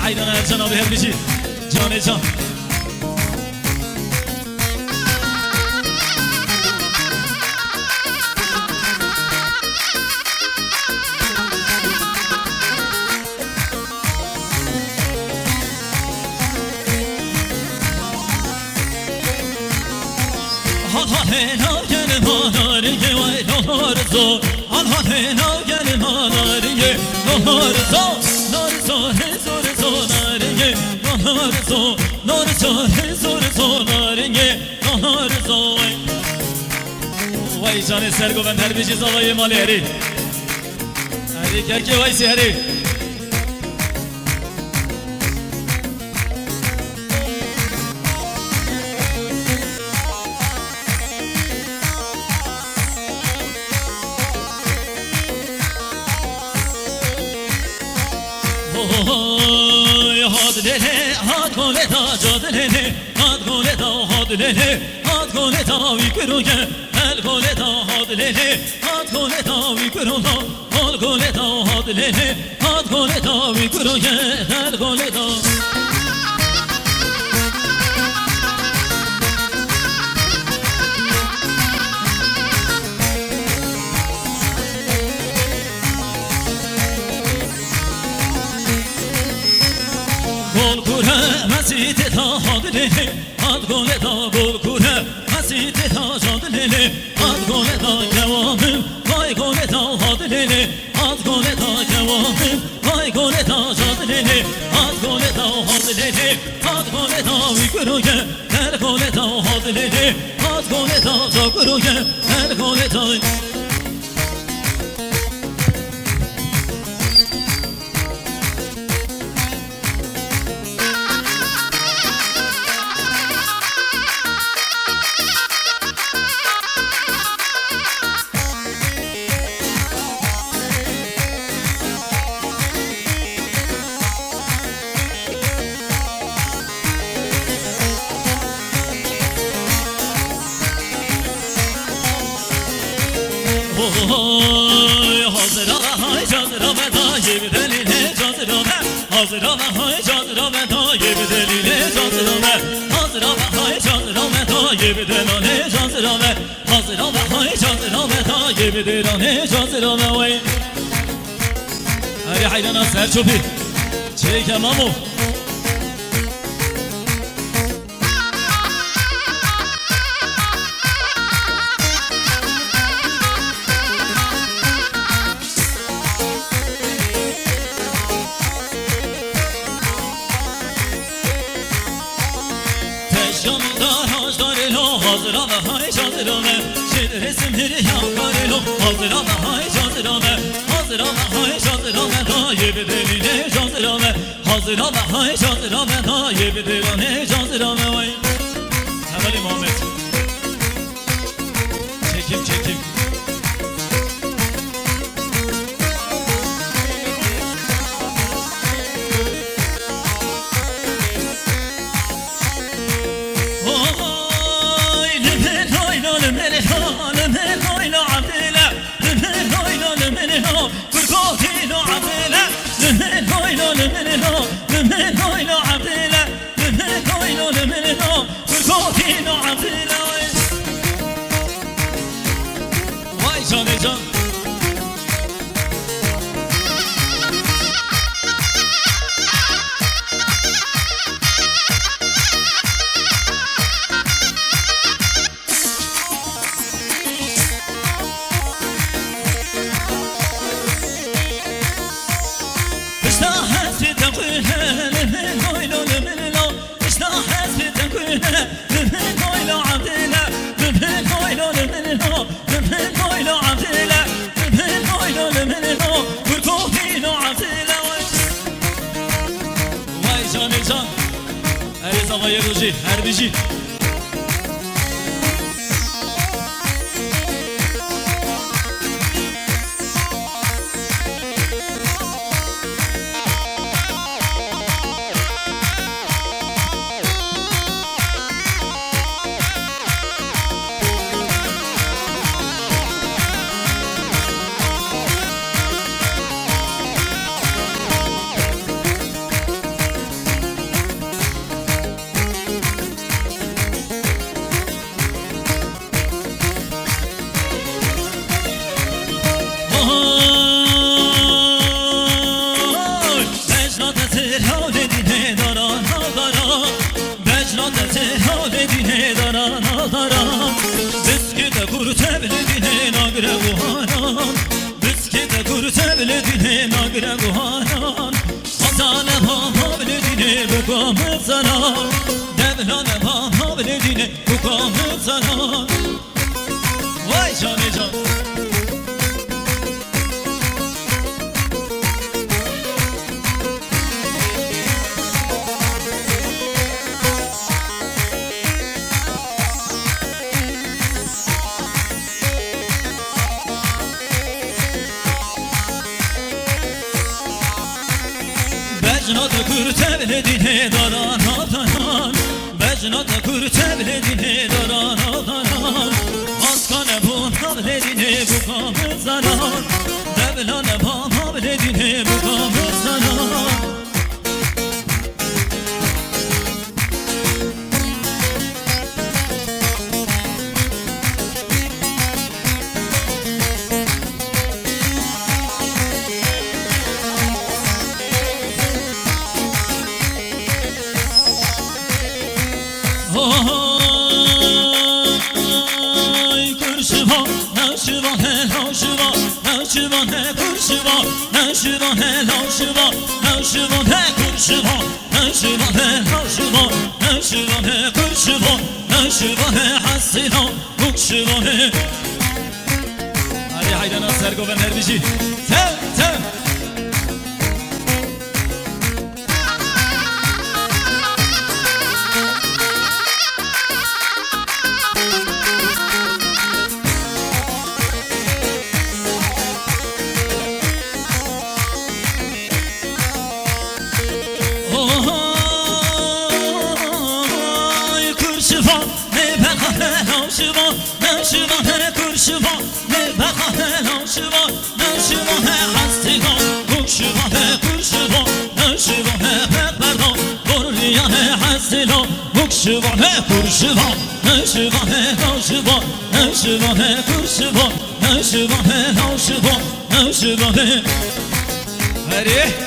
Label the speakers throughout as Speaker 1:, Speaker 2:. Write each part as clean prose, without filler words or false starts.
Speaker 1: عيدنا جناب هبلجي جاني جان هنا جن ماناري وای نورزو هنا جن ماناري نورزو نورزو زور نارنگه نورزو نورزو زور نارنگه نورزو وای جان سرگوبند هر بیچیز آقای مالی هری هری کرکی وای سی هری هات گله تا جادله هات گله تا هادله هات گله تا ویکروگه هل گله تا هادله هات گله تا ویکروگه هل گله تا هادله هات گله تا ویکروگه هل گله تا گل کوره مسیت تا هادله هات گله تا گل کوره مسیت تا جادله هات گله تا جوابم وای گله تا هادله هات گله تا جوابم وای گله تا جادله هات گله تا هادله هات گله تا ویکروگه هر گله تا هادله هات گله تا جاکروگه هر گله تا hazırama cazırama dayı bir deline cazırama hazırama hay cazırama dayı bir deline cazırama hazırama hay cazırama dayı bir deline cazırama hazırama hay cazırama dayı bir deline cazırama vay hadi haydana ser çupi çek mamu hazırama hay hazırama şid resimleri yakarelo hazırama hay hazırama hazırama hay hazırama dayı bir deline hazırama hazırama hay hazırama dayı bir deline hazırama vay Temel Muhammed çekim çekim Vay can can Havaya Roji, Herbici. بلدینه ناگره بوهانان بسکت کرته بلدینه ناگره بوهانان خزانه بابا بلدینه بگام زنان دبلانه بابا بلدینه بگام زنان وای جانی جان بجنات کرته بلدینه داران آدانان بجنات کرته بلدینه داران آدانان آسکان بونا بلدینه بگام زنان دبلان بابا بلدینه بگام زنان Ali haydan asar goven herbici Tem tem Hadi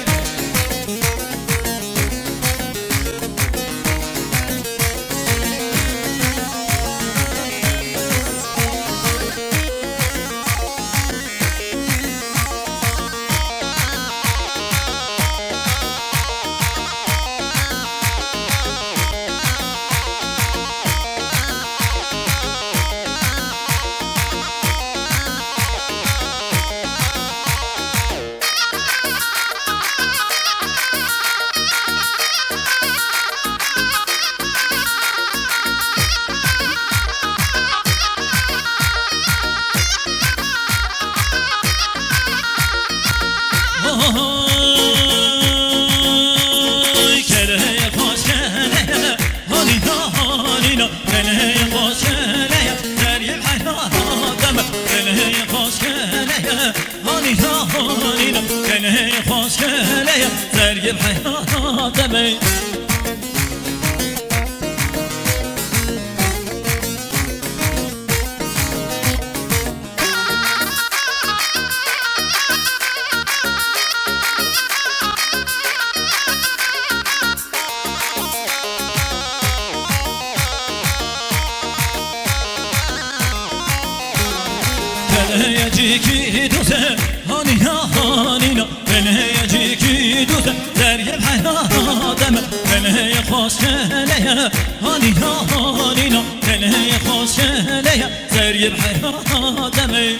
Speaker 1: زرقب حياتي يجيكي دوسه هانينا هانينا بنه يجيكي دوسه زرقب حياتم بنه يخوش كليه هانينا هانينا بنه يخوش كليه زرقب حياتم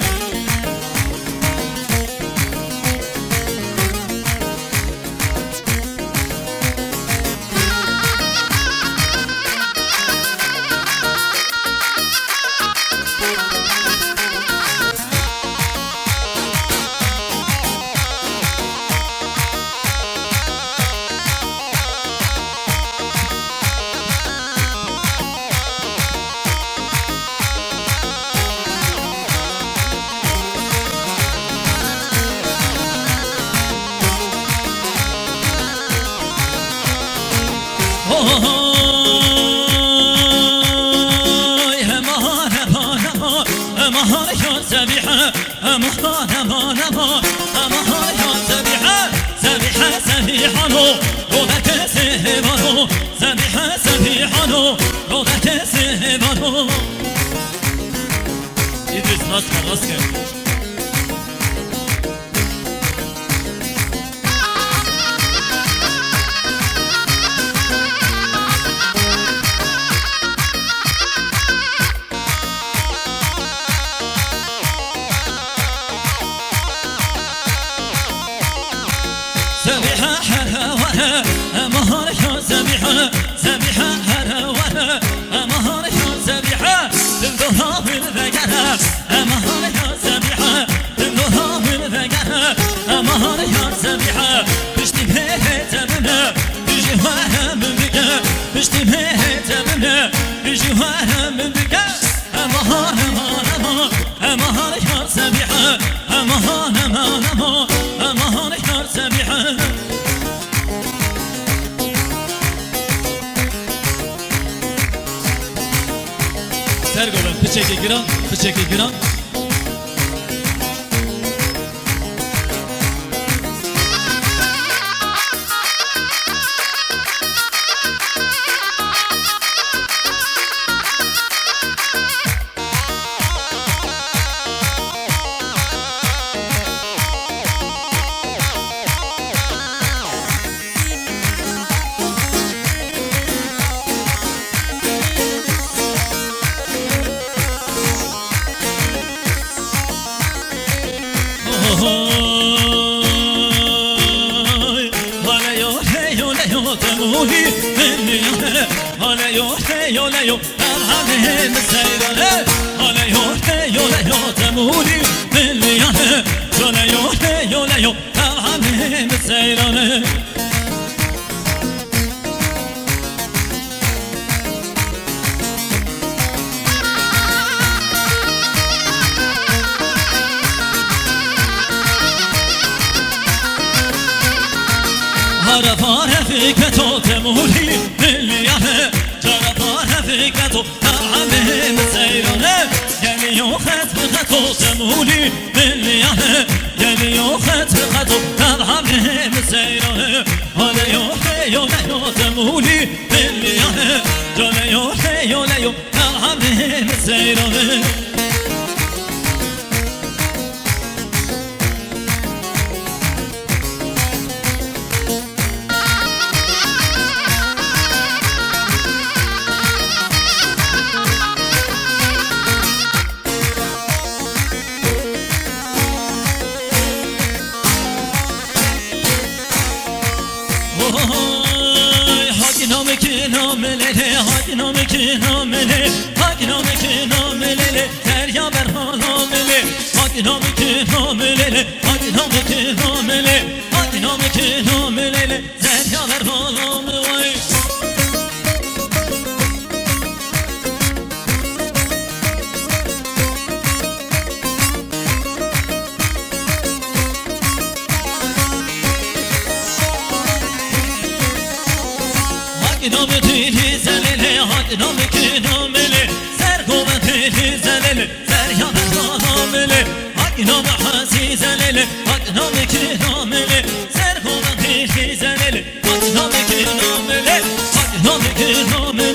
Speaker 1: راست کرد سبيحة هرا ورا مهار يا سبيحة سبيحة هرا ورا مهار يا سبيحة تمدوها بالذكرى مهار يا سبيحة تمدوها بالذكرى مهار يا سبيحة بشتي بيه تبنا بيجي ورا من بقى بشتي بيه تبنا بيجي ورا من بقى مهار مهار مهار يا سبيحة مهار مهار مهار يا سبيحة Sergo'dan bıçak giren, bıçak giren. تمولي مني هلا يو هلا يو تمام مسيرة هلا يو هلا تمولي مني هلا يو تمام مسيرة Harafar fikreto temuli milliyane Harafar fikreto ta'amim seyrane Geliyor fikreto temuli milliyane Geliyor fikreto ta'amim seyrane Haleyo temuli milliyane Geliyor ta'amim seyrane Hakinameki namelele, hakinameki namele, hakinameki namelele, derya berhanamele, hakinameki namelele, hakinameki namele, hakinameki namelele, derya berhanamele. Hakiname tili zelele, hakiname kinamele, sergome tili zelele, seryame kanamele, hakiname hasi zelele, hakiname kinamele, sergome tili zelele, hakiname kinamele, hakiname kinamele.